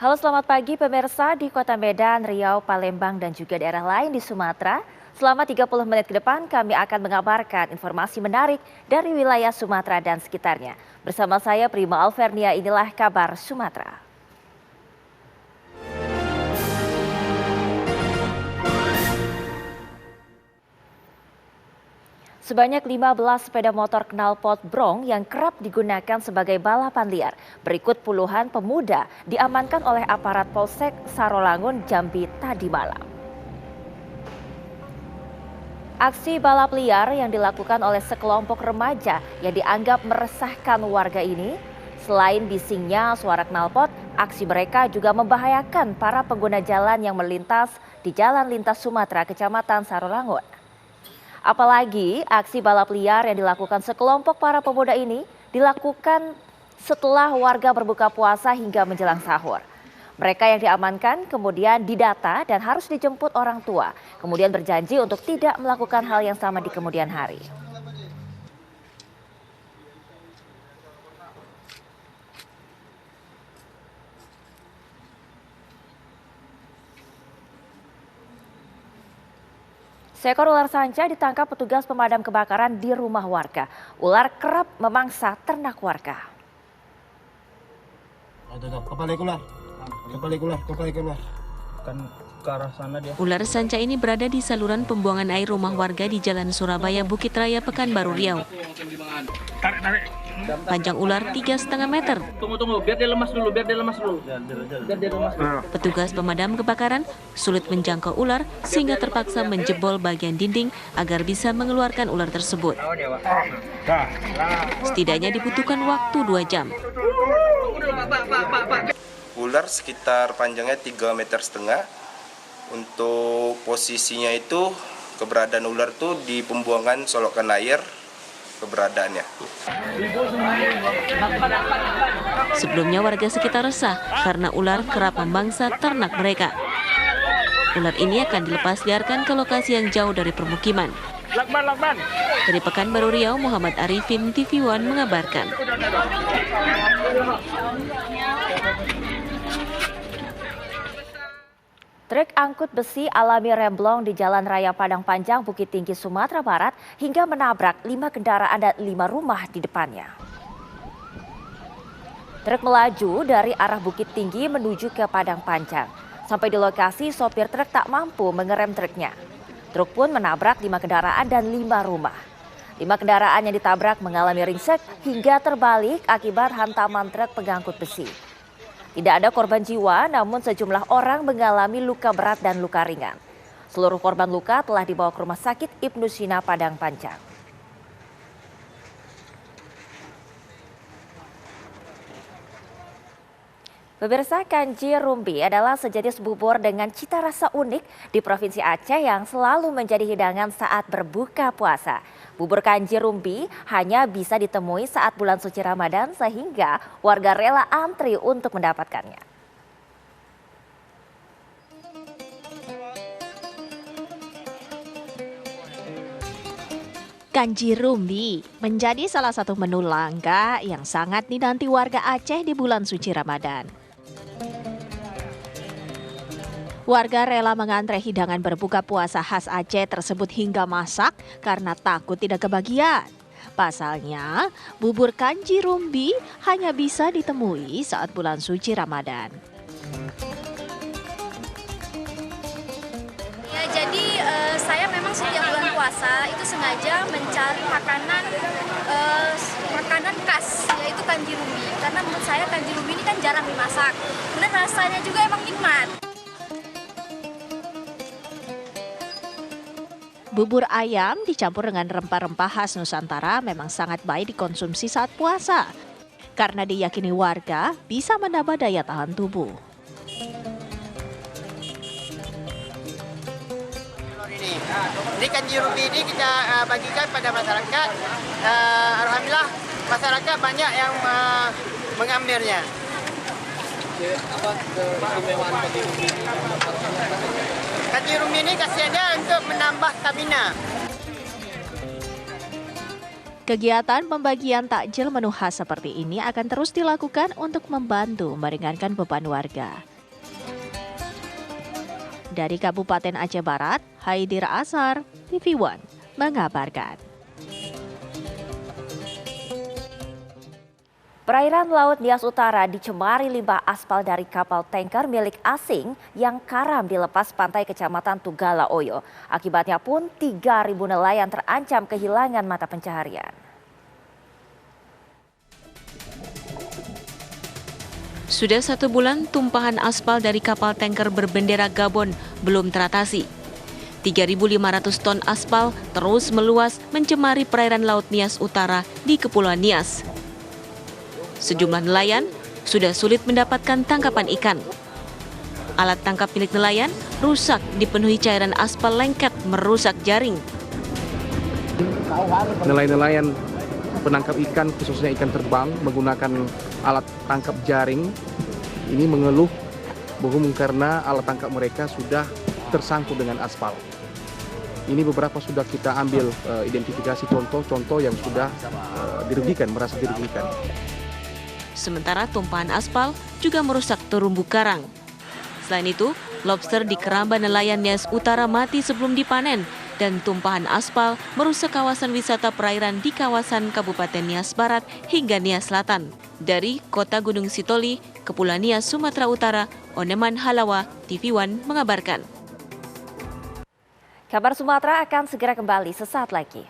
Halo selamat pagi pemirsa di Kota Medan, Riau, Palembang dan juga daerah lain di Sumatera. Selama 30 menit ke depan kami akan mengabarkan informasi menarik dari wilayah Sumatera dan sekitarnya. Bersama saya Prima Alvernia, inilah kabar Sumatera. Sebanyak 15 sepeda motor knalpot brong yang kerap digunakan sebagai balapan liar. Berikut puluhan pemuda diamankan oleh aparat Polsek Sarolangun, Jambi tadi malam. Aksi balap liar yang dilakukan oleh sekelompok remaja yang dianggap meresahkan warga ini, selain bisingnya suara knalpot, aksi mereka juga membahayakan para pengguna jalan yang melintas di Jalan Lintas Sumatera, Kecamatan Sarolangun. Apalagi aksi balap liar yang dilakukan sekelompok para pemuda ini dilakukan setelah warga berbuka puasa hingga menjelang sahur. Mereka yang diamankan kemudian didata dan harus dijemput orang tua, kemudian berjanji untuk tidak melakukan hal yang sama di kemudian hari. Seekor ular sanca ditangkap petugas pemadam kebakaran di rumah warga. Ular kerap memangsa ternak warga. Ular sanca ini berada di saluran pembuangan air rumah warga di Jalan Surabaya, Bukit Raya, Pekanbaru Riau. Panjang ular 3,5 meter. Tunggu, biar dia lemas dulu. Petugas pemadam kebakaran sulit menjangkau ular sehingga terpaksa menjebol bagian dinding agar bisa mengeluarkan ular tersebut. Setidaknya dibutuhkan waktu 2 jam. Ular sekitar panjangnya 3,5 meter. Untuk posisinya itu keberadaan ular tuh di pembuangan solokan air keberadaannya. Sebelumnya warga sekitar resah karena ular kerap memangsa ternak mereka. Ular ini akan dilepas liarkan ke lokasi yang jauh dari permukiman. Dari Pekanbaru Riau, Muhammad Arifin, TV One mengabarkan. Truk angkut besi alami remblong di Jalan Raya Padang Panjang, Bukit Tinggi, Sumatera Barat hingga menabrak 5 kendaraan dan 5 rumah di depannya. Truk melaju dari arah Bukit Tinggi menuju ke Padang Panjang. Sampai di lokasi, sopir truk tak mampu mengerem truknya. Truk pun menabrak 5 kendaraan dan 5 rumah. 5 kendaraan yang ditabrak mengalami ringsek hingga terbalik akibat hantaman truk pengangkut besi. Tidak ada korban jiwa, namun sejumlah orang mengalami luka berat dan luka ringan. Seluruh korban luka telah dibawa ke Rumah Sakit Ibnu Sina Padang Panjang. Pemirsa, kanji rumbi adalah sejenis bubur dengan cita rasa unik di Provinsi Aceh yang selalu menjadi hidangan saat berbuka puasa. Bubur kanji rumbi hanya bisa ditemui saat bulan suci Ramadan sehingga warga rela antri untuk mendapatkannya. Kanji rumbi menjadi salah satu menu langka yang sangat dinanti warga Aceh di bulan suci Ramadan. Warga rela mengantre hidangan berbuka puasa khas Aceh tersebut hingga masak karena takut tidak kebagian. Pasalnya, bubur kanji rumbi hanya bisa ditemui saat bulan suci Ramadan. Ya, jadi saya memang setiap bulan puasa itu sengaja mencari makanan khas, yaitu kanji rumbi. Karena menurut saya kanji rumbi ini kan jarang dimasak. Kemudian rasanya juga emang nikmat. Bubur ayam dicampur dengan rempah-rempah khas Nusantara memang sangat baik dikonsumsi saat puasa. Karena diyakini warga bisa menambah daya tahan tubuh. Ini kanji rumbi ini kita bagikan pada masyarakat. Alhamdulillah masyarakat banyak yang mengambilnya. Apa keistimewaan kanji rumbi ini? Kanji rumbi ini khasiatnya untuk menambah stamina. Kegiatan pembagian takjil menu khas seperti ini akan terus dilakukan untuk membantu meringankan beban warga. Dari Kabupaten Aceh Barat, Haidir Asar, TV One mengabarkan. Perairan Laut Nias Utara dicemari limbah aspal dari kapal tanker milik asing yang karam dilepas pantai Kecamatan Tugala Oyo. Akibatnya pun 3.000 nelayan terancam kehilangan mata pencaharian. Sudah 1 bulan tumpahan aspal dari kapal tanker berbendera Gabon belum teratasi. 3.500 ton aspal terus meluas mencemari perairan Laut Nias Utara di Kepulauan Nias. Sejumlah nelayan sudah sulit mendapatkan tangkapan ikan. Alat tangkap milik nelayan rusak dipenuhi cairan aspal lengket merusak jaring. Nelayan penangkap ikan, khususnya ikan terbang, menggunakan alat tangkap jaring ini mengeluh bahwa karena alat tangkap mereka sudah tersangkut dengan aspal. Ini beberapa sudah kita ambil identifikasi contoh-contoh yang sudah merasa dirugikan. Sementara tumpahan aspal juga merusak terumbu karang. Selain itu, lobster di keramba nelayan Nias Utara mati sebelum dipanen dan tumpahan aspal merusak kawasan wisata perairan di kawasan Kabupaten Nias Barat hingga Nias Selatan. Dari Kota Gunung Sitoli, Kepulauan Nias, Sumatera Utara, Oneman Halawa, TV One mengabarkan. Kabar Sumatera akan segera kembali sesaat lagi.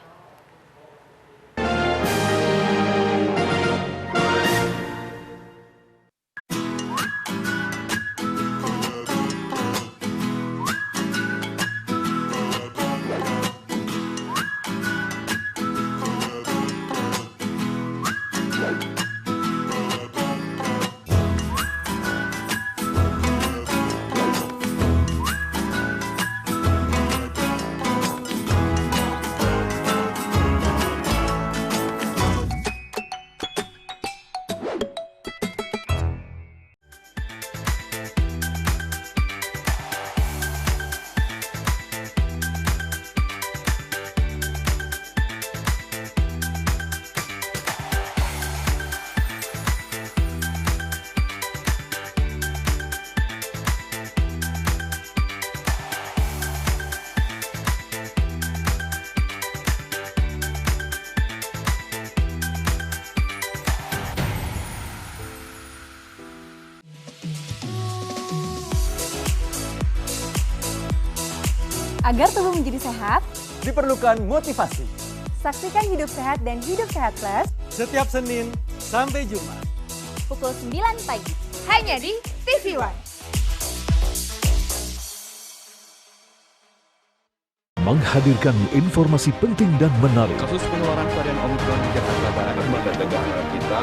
Agar tubuh menjadi sehat, diperlukan motivasi. Saksikan Hidup Sehat dan Hidup Sehat Plus Setiap Senin sampai Jumat. pukul 9 pagi. Hanya di TV One. Menghadirkan informasi penting dan menarik. Kasus penularan varian Omikron di Jakarta Barat. Lembaga negara kita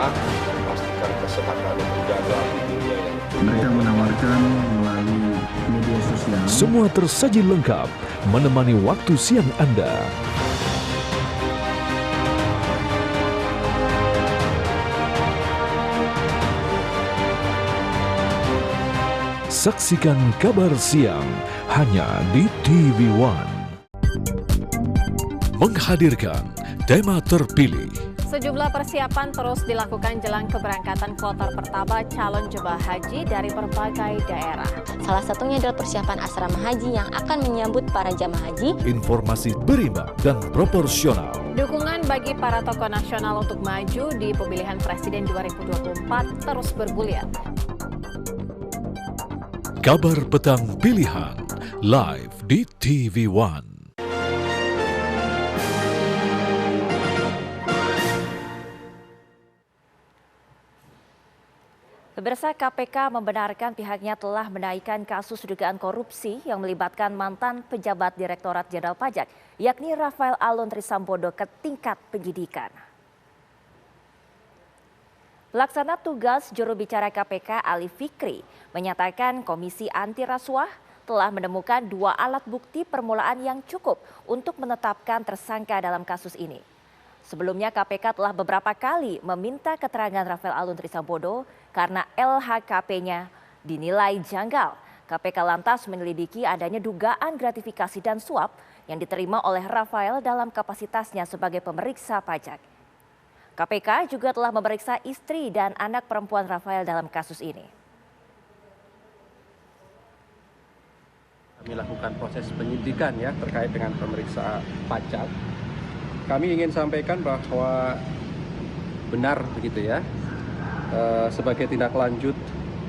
memastikan kesehatan menjaga dunia yang mereka menawarkan melalui media sosial. Semua tersaji lengkap menemani waktu siang Anda. Saksikan Kabar Siang hanya di TV One. Menghadirkan tema terpilih. Sejumlah persiapan terus dilakukan jelang keberangkatan kloter pertama calon jemaah haji dari berbagai daerah. Salah satunya adalah persiapan asrama haji yang akan menyambut para jemaah haji. Informasi berimbang dan proporsional. Dukungan bagi para tokoh nasional untuk maju di pemilihan presiden 2024 terus bergulir. Kabar Petang Pilihan live di TV One. Pemirsa, KPK membenarkan pihaknya telah menaikkan kasus dugaan korupsi yang melibatkan mantan pejabat Direktorat Jenderal Pajak, yakni Rafael Alun Trisambodo ke tingkat penyidikan. Pelaksana tugas juru bicara KPK Ali Fikri menyatakan Komisi Anti Rasuah telah menemukan 2 alat bukti permulaan yang cukup untuk menetapkan tersangka dalam kasus ini. Sebelumnya KPK telah beberapa kali meminta keterangan Rafael Alun Trisambodo karena LHKP-nya dinilai janggal. KPK lantas menyelidiki adanya dugaan gratifikasi dan suap yang diterima oleh Rafael dalam kapasitasnya sebagai pemeriksa pajak. KPK juga telah memeriksa istri dan anak perempuan Rafael dalam kasus ini. Kami lakukan proses penyidikan ya terkait dengan pemeriksa pajak. Kami ingin sampaikan bahwa benar begitu ya, sebagai tindak lanjut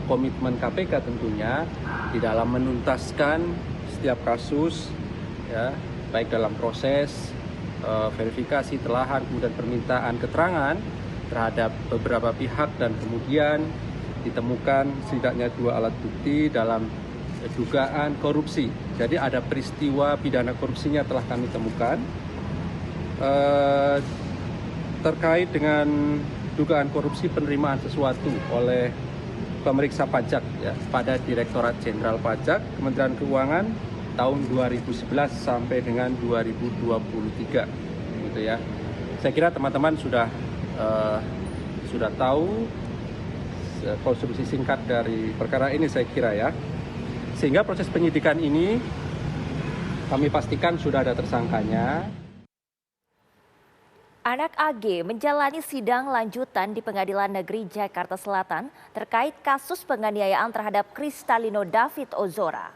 komitmen KPK tentunya di dalam menuntaskan setiap kasus ya, baik dalam proses verifikasi telahan kemudian permintaan keterangan terhadap beberapa pihak dan kemudian ditemukan setidaknya 2 alat bukti dalam dugaan korupsi. Jadi ada peristiwa pidana korupsinya telah kami temukan terkait dengan dugaan korupsi penerimaan sesuatu oleh pemeriksa pajak ya, pada Direktorat Jenderal Pajak Kementerian Keuangan tahun 2011 sampai dengan 2023 gitu ya. Saya kira teman-teman sudah tahu konstruksi singkat dari perkara ini saya kira ya. Sehingga proses penyidikan ini kami pastikan sudah ada tersangkanya. Anak AG menjalani sidang lanjutan di Pengadilan Negeri Jakarta Selatan terkait kasus penganiayaan terhadap Kristalino David Ozora.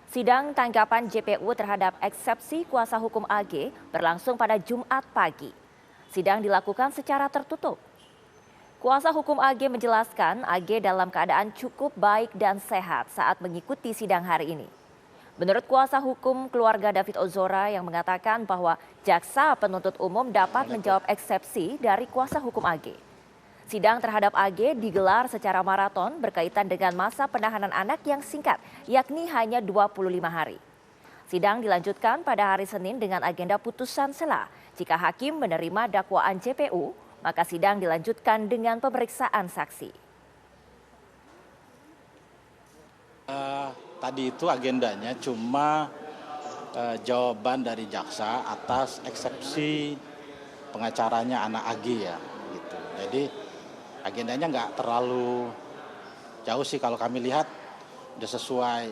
Sidang tanggapan JPU terhadap eksepsi kuasa hukum AG berlangsung pada Jumat pagi. Sidang dilakukan secara tertutup. Kuasa hukum AG menjelaskan AG dalam keadaan cukup baik dan sehat saat mengikuti sidang hari ini. Menurut kuasa hukum keluarga David Ozora yang mengatakan bahwa jaksa penuntut umum dapat menjawab eksepsi dari kuasa hukum AG. Sidang terhadap AG digelar secara maraton berkaitan dengan masa penahanan anak yang singkat, yakni hanya 25 hari. Sidang dilanjutkan pada hari Senin dengan agenda putusan sela. Jika hakim menerima dakwaan JPU, maka sidang dilanjutkan dengan pemeriksaan saksi. Tadi itu agendanya cuma jawaban dari jaksa atas eksepsi pengacaranya anak AG ya. Gitu. Jadi agendanya nggak terlalu jauh sih kalau kami lihat, sudah sesuai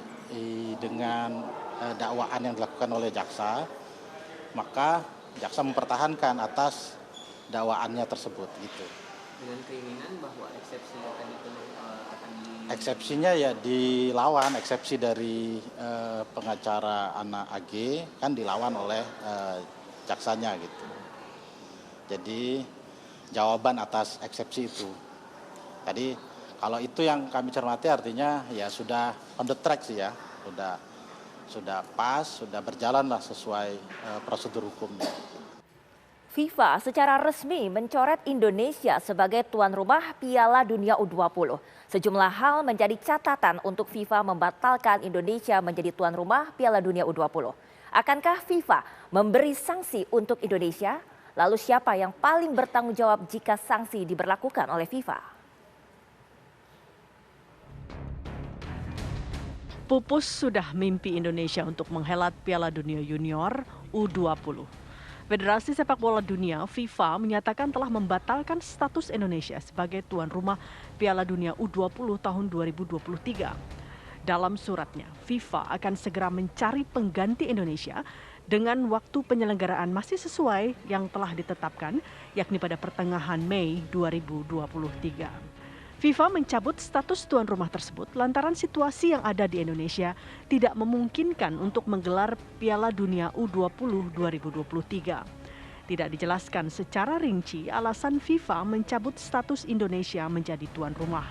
dengan dakwaan yang dilakukan oleh jaksa, maka jaksa mempertahankan atas dakwaannya tersebut gitu. Dengan keinginan bahwa eksepsinya tadi itu akan eksepsinya ya dilawan, eksepsi dari pengacara anak AG kan dilawan oleh jaksanya gitu. Jadi jawaban atas eksepsi itu. Tadi kalau itu yang kami cermati artinya ya sudah on the track sih ya, sudah pas, sudah berjalan lah sesuai prosedur hukumnya. FIFA secara resmi mencoret Indonesia sebagai tuan rumah Piala Dunia U20. Sejumlah hal menjadi catatan untuk FIFA membatalkan Indonesia menjadi tuan rumah Piala Dunia U20. Akankah FIFA memberi sanksi untuk Indonesia? Lalu siapa yang paling bertanggung jawab jika sanksi diberlakukan oleh FIFA? Pupus sudah mimpi Indonesia untuk menghelat Piala Dunia Junior U20. Federasi Sepak Bola Dunia FIFA menyatakan telah membatalkan status Indonesia sebagai tuan rumah Piala Dunia U20 tahun 2023. Dalam suratnya, FIFA akan segera mencari pengganti Indonesia dengan waktu penyelenggaraan masih sesuai yang telah ditetapkan, yakni pada pertengahan Mei 2023. FIFA mencabut status tuan rumah tersebut lantaran situasi yang ada di Indonesia tidak memungkinkan untuk menggelar Piala Dunia U20 2023. Tidak dijelaskan secara rinci alasan FIFA mencabut status Indonesia menjadi tuan rumah.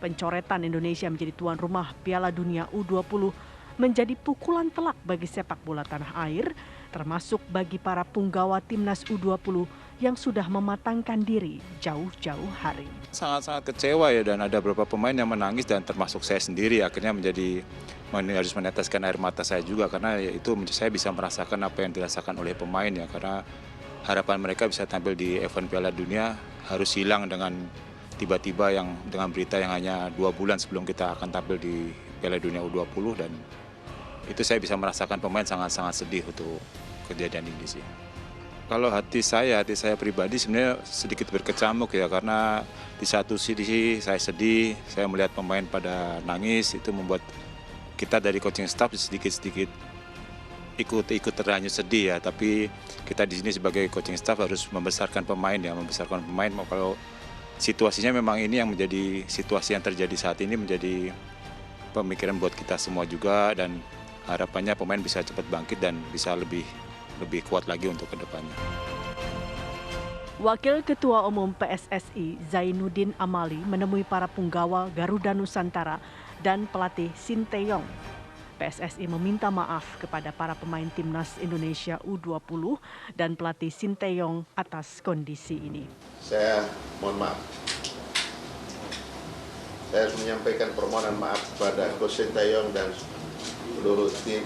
Pencoretan Indonesia menjadi tuan rumah Piala Dunia U20 menjadi pukulan telak bagi sepak bola tanah air, termasuk bagi para punggawa timnas U20 yang sudah mematangkan diri jauh-jauh hari. Sangat-sangat kecewa ya, dan ada beberapa pemain yang menangis dan termasuk saya sendiri akhirnya harus meneteskan air mata saya juga, karena ya itu saya bisa merasakan apa yang dirasakan oleh pemain ya, karena harapan mereka bisa tampil di event Piala Dunia harus hilang dengan tiba-tiba dengan berita yang hanya 2 bulan sebelum kita akan tampil di Piala Dunia U20, dan itu saya bisa merasakan pemain sangat-sangat sedih untuk kejadian ini sih. Kalau hati saya pribadi sebenarnya sedikit berkecamuk ya, karena di satu sisi saya sedih, saya melihat pemain pada nangis, itu membuat kita dari coaching staff sedikit-sedikit ikut terhanyut sedih ya. Tapi kita di sini sebagai coaching staff harus membesarkan pemain ya, kalau situasinya memang ini yang menjadi situasi yang terjadi saat ini menjadi pemikiran buat kita semua juga, dan harapannya pemain bisa cepat bangkit dan bisa lebih kuat lagi untuk kedepannya. Wakil Ketua Umum PSSI Zainuddin Amali menemui para punggawa Garuda Nusantara dan pelatih Sinteyong. PSSI meminta maaf kepada para pemain Timnas Indonesia U20 dan pelatih Sinteyong atas kondisi ini. Saya mohon maaf. Saya harus menyampaikan permohonan maaf kepada Coach Sinteyong dan seluruh tim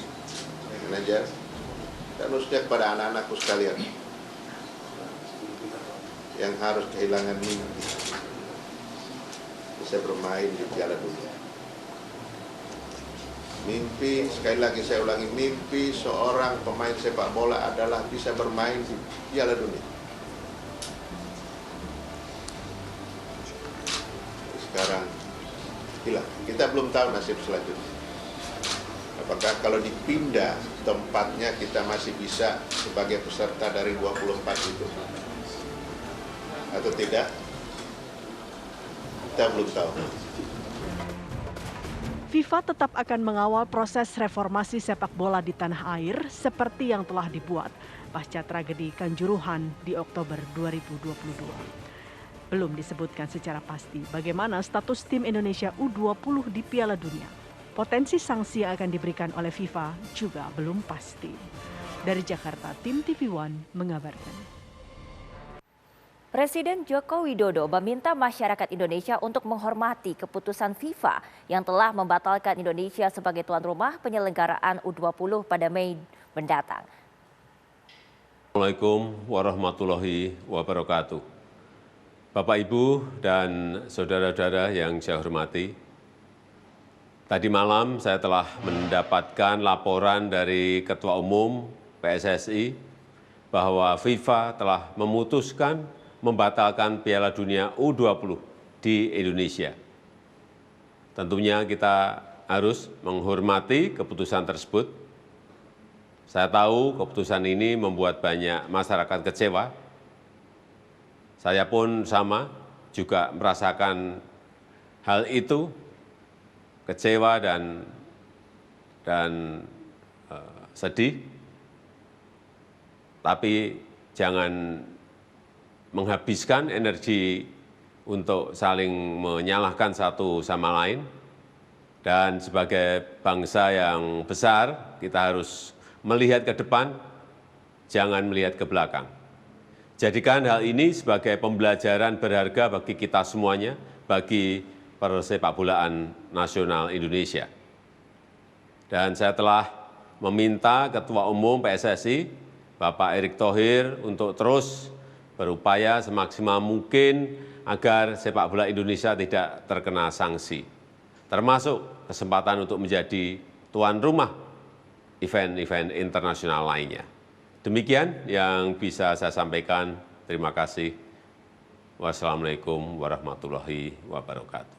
manajer dan khususnya kepada anak-anakku sekalian yang harus kehilangan mimpi bisa bermain di Piala Dunia. Mimpi, sekali lagi saya ulangi, mimpi seorang pemain sepak bola adalah bisa bermain di Piala Dunia. Sekarang hilang, kita belum tahu nasib selanjutnya. Apakah kalau dipindah tempatnya kita masih bisa sebagai peserta dari 24 itu atau tidak, kita belum tahu. FIFA tetap akan mengawal proses reformasi sepak bola di tanah air seperti yang telah dibuat pasca tragedi Kanjuruhan di Oktober 2022. Belum disebutkan secara pasti bagaimana status tim Indonesia U20 di Piala Dunia. Potensi sanksi yang akan diberikan oleh FIFA juga belum pasti. Dari Jakarta, tim TV One mengabarkan. Presiden Joko Widodo meminta masyarakat Indonesia untuk menghormati keputusan FIFA yang telah membatalkan Indonesia sebagai tuan rumah penyelenggaraan U20 pada Mei mendatang. Assalamualaikum warahmatullahi wabarakatuh. Bapak, Ibu, dan saudara-saudara yang saya hormati, tadi malam saya telah mendapatkan laporan dari Ketua Umum PSSI bahwa FIFA telah memutuskan membatalkan Piala Dunia U20 di Indonesia. Tentunya kita harus menghormati keputusan tersebut. Saya tahu keputusan ini membuat banyak masyarakat kecewa. Saya pun sama, juga merasakan hal itu, kecewa dan sedih. Tapi jangan menghabiskan energi untuk saling menyalahkan satu sama lain. Dan sebagai bangsa yang besar, kita harus melihat ke depan, jangan melihat ke belakang. Jadikan hal ini sebagai pembelajaran berharga bagi kita semuanya, bagi persepakbolaan nasional Indonesia. Dan saya telah meminta Ketua Umum PSSI, Bapak Erick Thohir, untuk terus berupaya semaksimal mungkin agar sepak bola Indonesia tidak terkena sanksi, termasuk kesempatan untuk menjadi tuan rumah event-event internasional lainnya. Demikian yang bisa saya sampaikan. Terima kasih. Wassalamualaikum warahmatullahi wabarakatuh.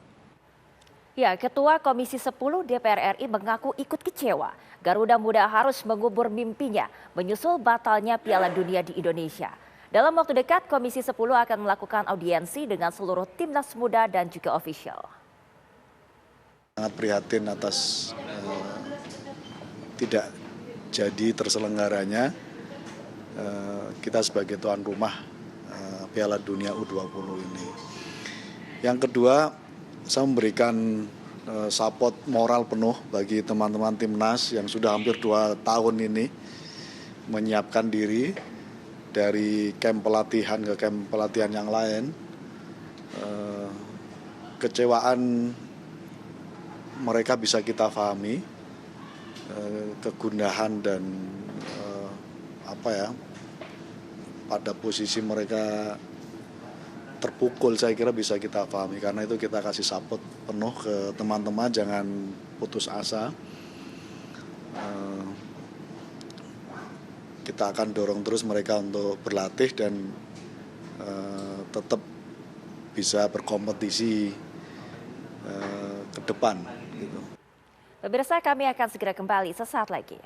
Ya, Ketua Komisi 10 DPR RI mengaku ikut kecewa. Garuda Muda harus mengubur mimpinya menyusul batalnya Piala Dunia di Indonesia. Dalam waktu dekat, Komisi 10 akan melakukan audiensi dengan seluruh timnas muda dan juga ofisial. Sangat prihatin atas tidak jadi terselenggaranya kita sebagai tuan rumah Piala Dunia U20 ini. Yang kedua, saya memberikan support moral penuh bagi teman-teman timnas yang sudah hampir 2 tahun ini menyiapkan diri dari camp pelatihan ke camp pelatihan yang lain. Kecewaan mereka bisa kita pahami, kegundahan dan pada posisi mereka terpukul, saya kira bisa kita pahami. Karena itu kita kasih support penuh ke teman-teman, jangan putus asa. Kita akan dorong terus mereka untuk berlatih dan tetap bisa berkompetisi ke depan. Gitu. Pemirsa, kami akan segera kembali sesaat lagi.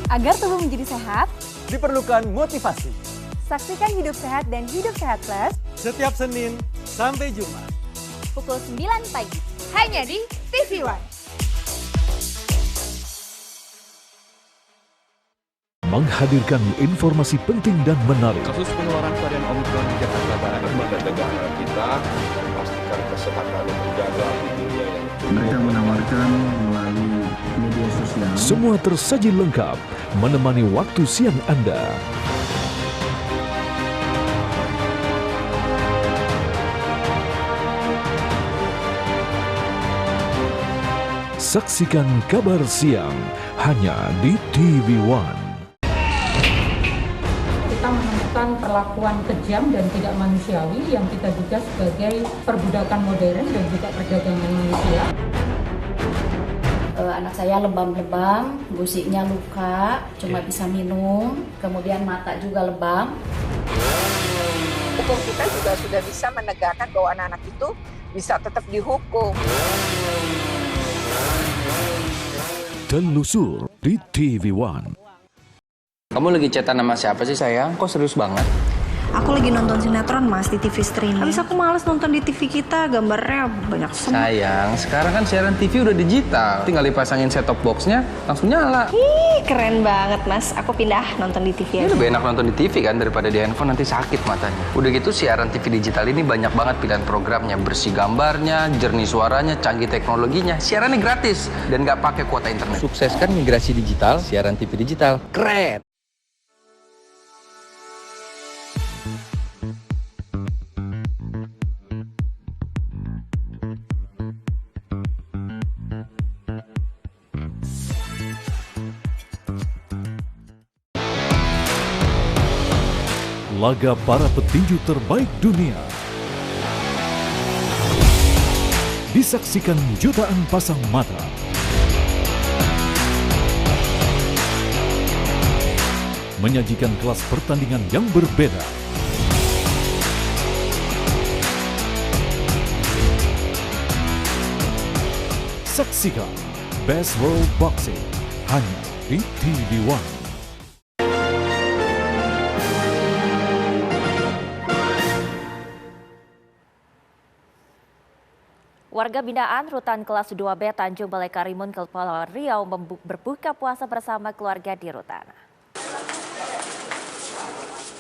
Agar tubuh menjadi sehat, diperlukan motivasi. saksikan Hidup Sehat dan Hidup Sehat Plus Setiap Senin sampai Jumat. pukul 9 pagi. Hanya di TV One. Menghadirkan informasi penting dan menarik. Kasus penularan varian Omikron di Jakarta Barat, negara kita memastikan kesehatan terjaga di dunia yang Mereka menawarkan melalui media sosial. Semua tersaji lengkap menemani waktu siang Anda. Saksikan Kabar Siang hanya di TV One. Kita menemukan perlakuan kejam dan tidak manusiawi yang kita duga sebagai perbudakan modern dan juga perdagangan manusia. Anak saya lebam-lebam, gusiknya luka, cuma bisa minum, kemudian mata juga lebam. Hukum kita juga sudah bisa menegakkan bahwa anak-anak itu bisa tetap dihukum. Telusur di TV One. Kamu lagi chatan sama siapa sih sayang? Kok serius banget? Aku lagi nonton sinetron mas di TV streaming. Habis aku males nonton di TV kita, gambarnya banyak semut. Sayang, sekarang kan siaran TV udah digital. Tinggal dipasangin set-top box-nya, langsung nyala. Ih, keren banget mas. Aku pindah nonton di TV aja. Lebih enak nonton di TV kan daripada di handphone, nanti sakit matanya. Udah gitu siaran TV digital ini banyak banget pilihan programnya. Bersih gambarnya, jernih suaranya, canggih teknologinya. Siarannya gratis dan nggak pakai kuota internet. Sukseskan migrasi digital, siaran TV digital. Keren! Laga para petinju terbaik dunia disaksikan jutaan pasang mata. Menyajikan kelas pertandingan yang berbeda. Saksikan Best World Boxing hanya di TV One. Warga binaan Rutan Kelas 2B Tanjung Balai Karimun, Kepulauan Riau berbuka puasa bersama keluarga di rutan.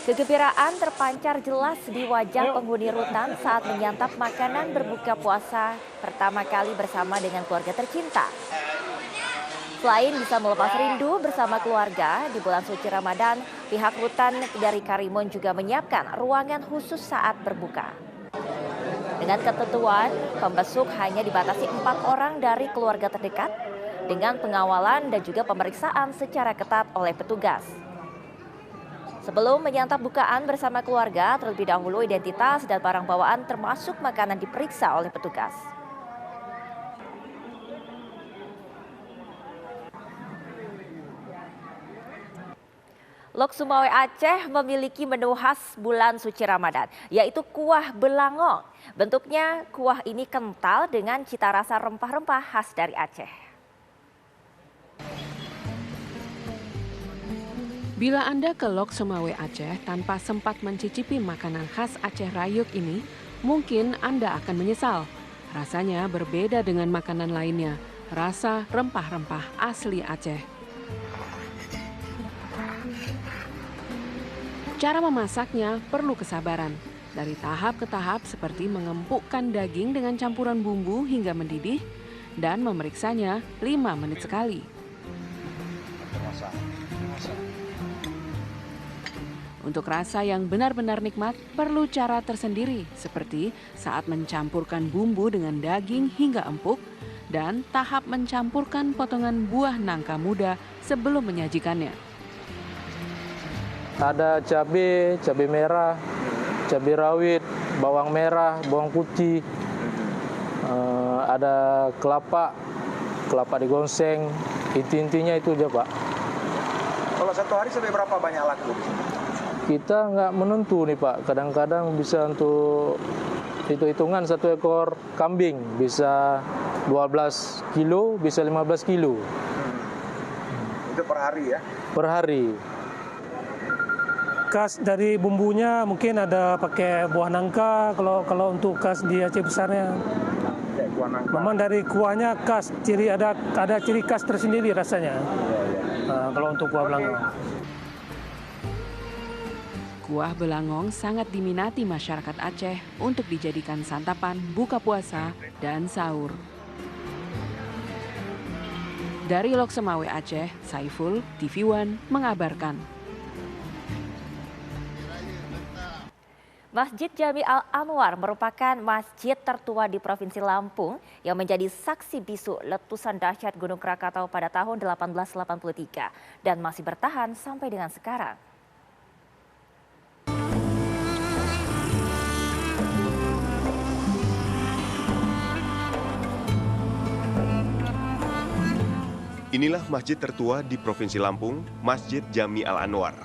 Kegembiraan terpancar jelas di wajah penghuni rutan saat menyantap makanan berbuka puasa pertama kali bersama dengan keluarga tercinta. Selain bisa melepas rindu bersama keluarga di bulan suci Ramadan, pihak rutan dari Karimun juga menyiapkan ruangan khusus saat berbuka. Dengan ketentuan, pembesuk hanya dibatasi 4 orang dari keluarga terdekat dengan pengawalan dan juga pemeriksaan secara ketat oleh petugas. Sebelum menyantap bukaan bersama keluarga, terlebih dahulu identitas dan barang bawaan termasuk makanan diperiksa oleh petugas. Lok Sumawe Aceh memiliki menu khas bulan suci Ramadan, yaitu kuah belangong. Bentuknya kuah ini kental dengan cita rasa rempah-rempah khas dari Aceh. Bila Anda ke Lok Sumawe Aceh tanpa sempat mencicipi makanan khas Aceh Rayuk ini, mungkin Anda akan menyesal. Rasanya berbeda dengan makanan lainnya, rasa rempah-rempah asli Aceh. Cara memasaknya perlu kesabaran. Dari tahap ke tahap seperti mengempukkan daging dengan campuran bumbu hingga mendidih dan memeriksanya 5 menit sekali. Untuk rasa yang benar-benar nikmat perlu cara tersendiri seperti saat mencampurkan bumbu dengan daging hingga empuk dan tahap mencampurkan potongan buah nangka muda sebelum menyajikannya. Ada cabai merah, cabai rawit, bawang merah, bawang putih, ada kelapa digonseng, intinya itu aja Pak. Kalau satu hari sampai berapa banyak laku? Kita nggak menentu nih Pak, kadang-kadang bisa untuk hitung-hitungan 1 ekor kambing bisa 12 kilo, bisa 15 kilo. Itu per hari ya? Per hari. Khas dari bumbunya mungkin ada pakai buah nangka, kalau untuk khas di Aceh besarnya. Memang dari kuahnya khas, ada ciri khas tersendiri rasanya. Kalau untuk kuah belangong. Kuah belangong sangat diminati masyarakat Aceh untuk dijadikan santapan buka puasa dan sahur. Dari Loksemawe Aceh, Saiful, TV One mengabarkan. Masjid Jami Al-Anwar merupakan masjid tertua di Provinsi Lampung yang menjadi saksi bisu letusan dahsyat Gunung Krakatau pada tahun 1883 dan masih bertahan sampai dengan sekarang. Inilah masjid tertua di Provinsi Lampung, Masjid Jami Al-Anwar.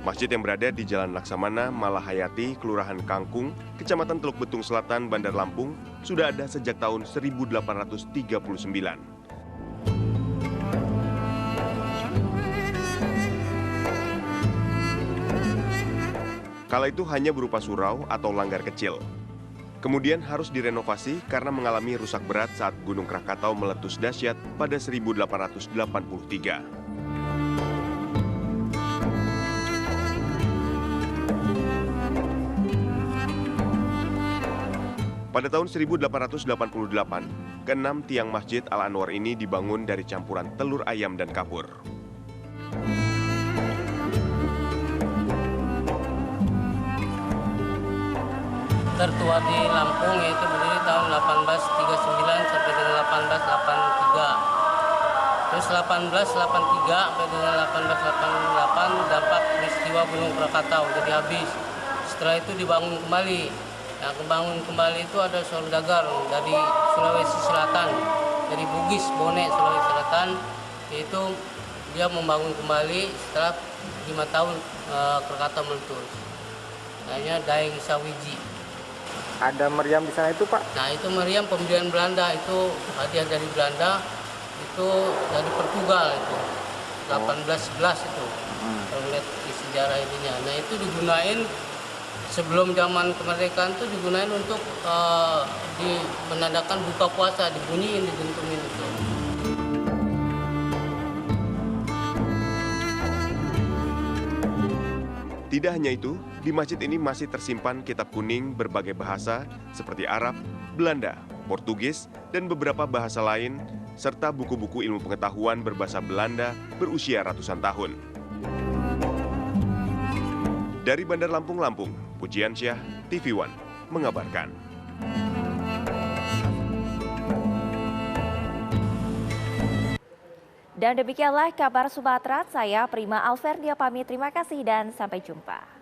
Masjid yang berada di Jalan Laksamana, Malahayati, Kelurahan Kangkung, Kecamatan Teluk Betung Selatan, Bandar Lampung, sudah ada sejak tahun 1839. Kala itu hanya berupa surau atau langgar kecil. Kemudian harus direnovasi karena mengalami rusak berat saat Gunung Krakatau meletus dahsyat pada 1883. Pada tahun 1888, keenam tiang Masjid Al-Anwar ini dibangun dari campuran telur ayam dan kapur. Tertua di Lampung yaitu berdiri tahun 1839 sampai dengan 1883. Terus 1883 sampai dengan 1888 dampak peristiwa Gunung Krakatau jadi habis. Setelah itu dibangun kembali. Nah, membangun kembali itu ada saudagar dari Sulawesi Selatan, dari Bugis, Bone, Sulawesi Selatan, yaitu dia membangun kembali setelah 5 tahun Krakatau meletus. Namanya Daeng Sawiji. Ada meriam di sana itu, Pak? Nah, itu meriam pembelian Belanda, itu hadiah dari Belanda, itu dari Portugal itu. 1811 itu. Kalau lihat di sejarah ininya. Nah, itu digunain sebelum zaman kemerdekaan itu digunakan untuk menandakan buka puasa, dibunyiin, digentungin itu. Tidak hanya itu, di masjid ini masih tersimpan kitab kuning berbagai bahasa seperti Arab, Belanda, Portugis, dan beberapa bahasa lain, serta buku-buku ilmu pengetahuan berbahasa Belanda berusia ratusan tahun. Dari Bandar Lampung, Lampung, Pujian Syah, TV One, mengabarkan. Dan demikianlah kabar Sumatera, saya Prima Alverdia pamit, terima kasih dan sampai jumpa.